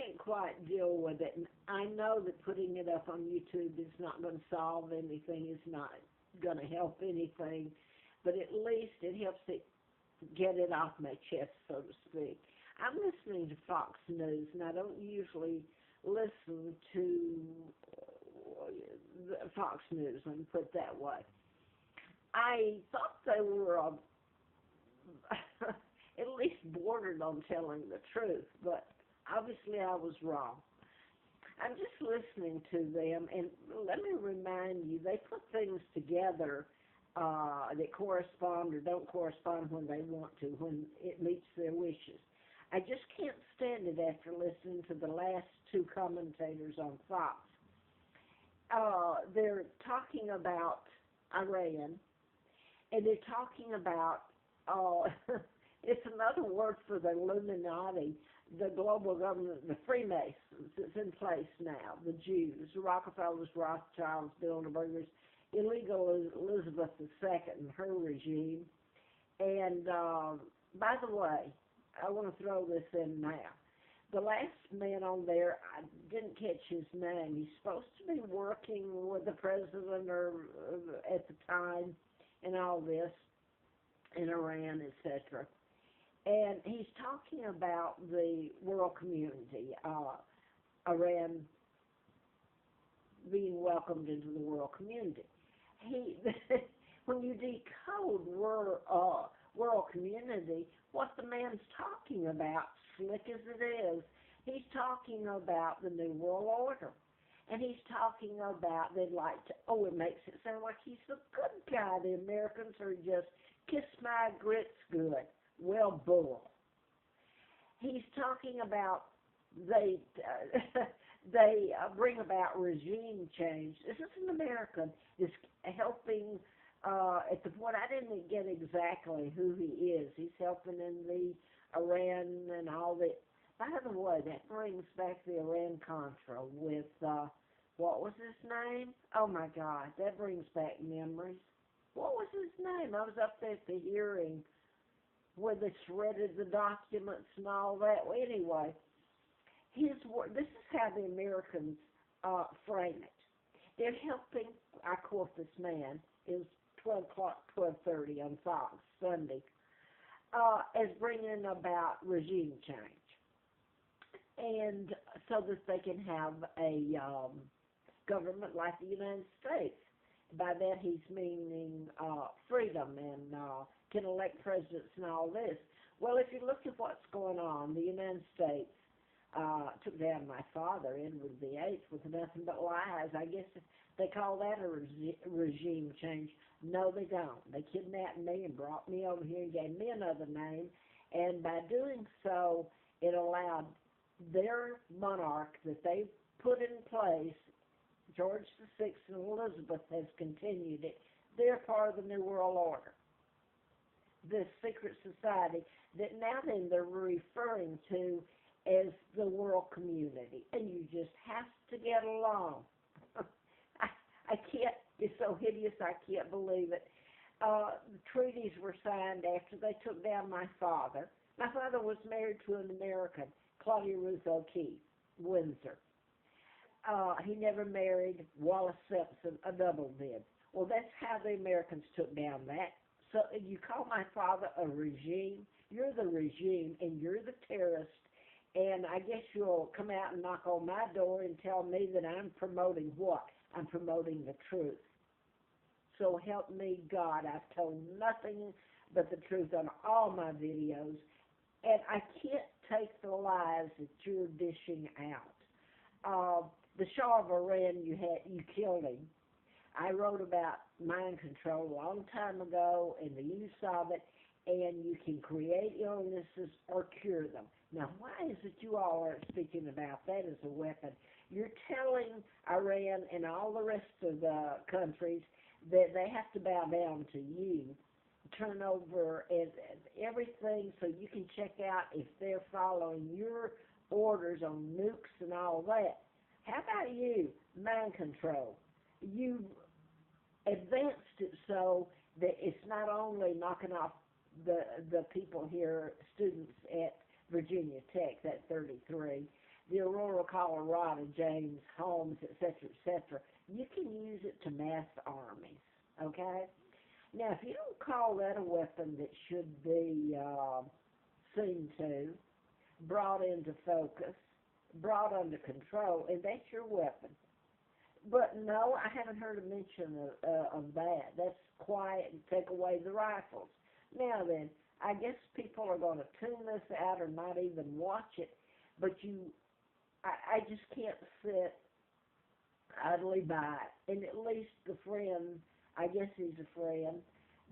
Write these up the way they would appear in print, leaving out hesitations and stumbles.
can't quite deal with it. And I know that putting it up on YouTube is not going to solve anything, is not going to help anything, but at least it helps it get it off my chest, so to speak. I'm listening to Fox News, and I don't usually listen to Fox News, let me put it that way. I thought they were at least bordered on telling the truth, but obviously I was wrong. I'm just listening to them, and let me remind you, they put things together that correspond or don't correspond when they want to, when it meets their wishes. I just can't stand it after listening to the last two commentators on Fox. They're talking about Iran, and they're talking about, it's another word for the Illuminati, the global government, the Freemasons that's in place now, the Jews, the Rockefellers, Rothschilds, Bilderbergers, illegal Elizabeth II and her regime. And by the way, I want to throw this in now. The last man on there, I didn't catch his name. He's supposed to be working with the president or at the time and all this in Iran, etc. And he's talking about the world community, Iran being welcomed into the world community. When you decode world community, what the man's talking about, slick as it is, he's talking about the New World Order. And he's talking about, they'd like to, it makes it sound like he's the good guy. The Americans are just kiss my grits good. Well, bull. He's talking about they bring about regime change. This is an American. Is helping, at the point, I didn't get exactly who he is. He's helping in the Iran and all that. By the way, that brings back the Iran-Contra with, what was his name? Oh, my God, that brings back memories. What was his name? I was up there at the hearing where they shredded the documents and all that. Well, anyway, this is how the Americans frame it. They're helping, I quote this man, is 12 o'clock, 12:30 on Fox, Sunday, as bringing about regime change. And so that they can have a government like the United States. By that he's meaning freedom and can elect presidents and all this. Well, if you look at what's going on, the United States took down my father, Edward VIII, with nothing but lies. I guess they call that a regime change. No, they don't. They kidnapped me and brought me over here and gave me another name. And by doing so, it allowed their monarch that they put in place, George VI and Elizabeth has continued it. They're part of the New World Order, this secret society that now then they're referring to as the world community. And you just have to get along. I can't, it's so hideous, I can't believe it. The treaties were signed after they took down my father. My father was married to an American, Claudia Ruth O'Keefe, Windsor. He never married Wallace Simpson, a double did. Well, that's how the Americans took down that. So if you call my father a regime, you're the regime and you're the terrorist, and I guess you'll come out and knock on my door and tell me that I'm promoting what? I'm promoting the truth. So help me God, I've told nothing but the truth on all my videos, and I can't take the lies that you're dishing out. The Shah of Iran, you killed him. I wrote about mind control a long time ago and the use of it, and you can create illnesses or cure them. Now, why is it you all aren't speaking about that as a weapon? You're telling Iran and all the rest of the countries that they have to bow down to you, turn over everything so you can check out if they're following your orders on nukes and all that. How about you? Mind control. You advanced it so that it's not only knocking off the people here, students at Virginia Tech, that 33, the Aurora, Colorado, James, Holmes, etc., you can use it to mass armies, okay? Now, if you don't call that a weapon that should be seen to, brought into focus, brought under control, and that's your weapon. But no, I haven't heard a mention of that. That's quiet and take away the rifles. Now then, I guess people are going to tune this out or not even watch it, but I just can't sit idly by it. And at least the friend, I guess he's a friend,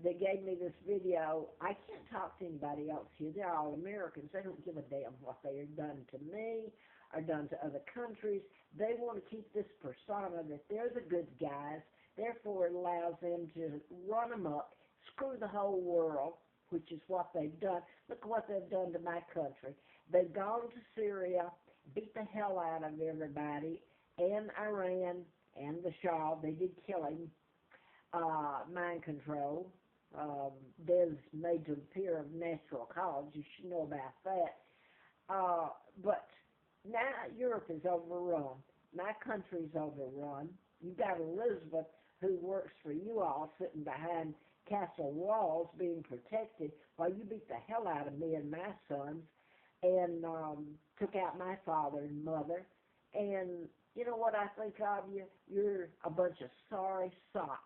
that gave me this video, I can't talk to anybody else here. They're all Americans. They don't give a damn what they are done to me or done to other countries. They want to keep this persona that they're the good guys. Therefore, it allows them to run amok, screw the whole world, which is what they've done. Look what they've done to my country. They've gone to Syria, beat the hell out of everybody, and Iran, and the Shah. They did kill him. Mind control. Des made to appear of natural cause. You should know about that. But now Europe is overrun. My country's overrun. You've got Elizabeth, who works for you all, sitting behind castle walls being protected while you beat the hell out of me and my sons and took out my father and mother. And you know what I think of you? You're a bunch of sorry sots.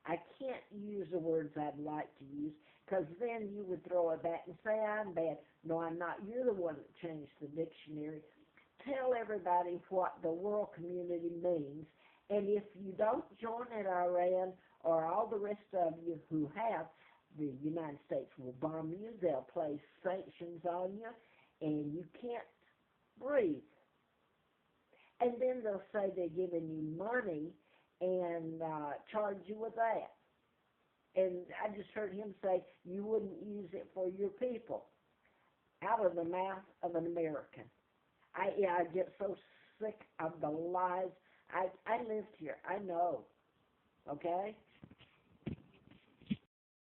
I can't use the words I'd like to use, because then you would throw it back and say I'm bad. No, I'm not. You're the one that changed the dictionary. Tell everybody what the world community means, and if you don't join it, Iran, or all the rest of you who have, the United States will bomb you. They'll place sanctions on you, and you can't breathe. And then they'll say they're giving you money and charge you with that. And I just heard him say you wouldn't use it for your people. Out of the mouth of an American. I get so sick of the lies. I lived here. I know. Okay?